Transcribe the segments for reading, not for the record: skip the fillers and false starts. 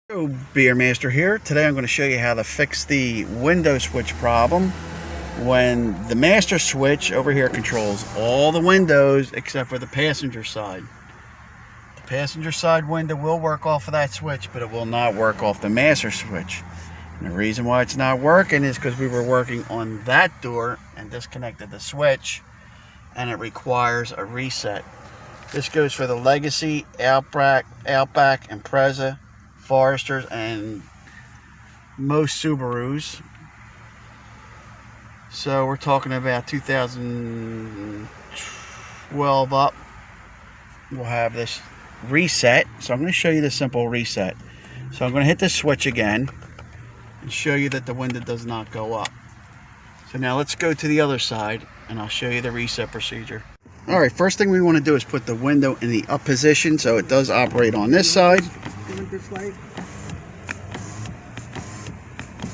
Hello, Beer Master here. Today I'm going to show you how to fix the window switch problem when the master switch over here controls all the windows except for the passenger side. The passenger side window will work off of that switch, but it will not work off the master switch. And the reason why it's not working is because we were working on that door and disconnected the switch, and it requires a reset. This goes for the Legacy, Outback, Impreza, Foresters, and most Subarus. So we're talking about 2012 up. We'll have this reset. So I'm going to show you the simple reset. So I'm going to hit the switch again and show you that the window does not go up. So now let's go to the other side and I'll show you the reset procedure. Alright, first thing we want to do is put the window in the up position so it does operate on this side.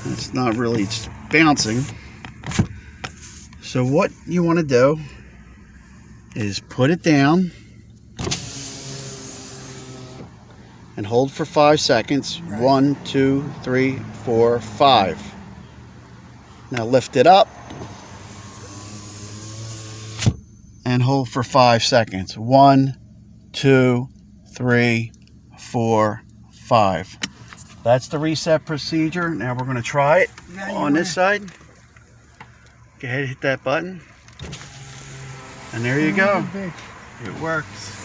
It's not really bouncing. So what you want to do is put it down and hold for 5 seconds. 1, 2, 3, 4, 5. Now lift it up and hold for 5 seconds. 1, 2, 3, 4, 5. That's the reset procedure. Now we're going to try it on this side. Go ahead and hit that button. And there you go. It works.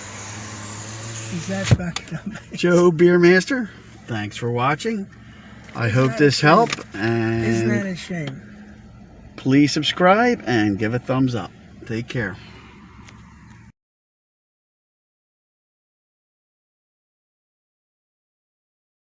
Is that bucket up? Joe Beer Master, thanks for watching. I hope this helped. Isn't that And a shame? please subscribe and give a thumbs up. Take care.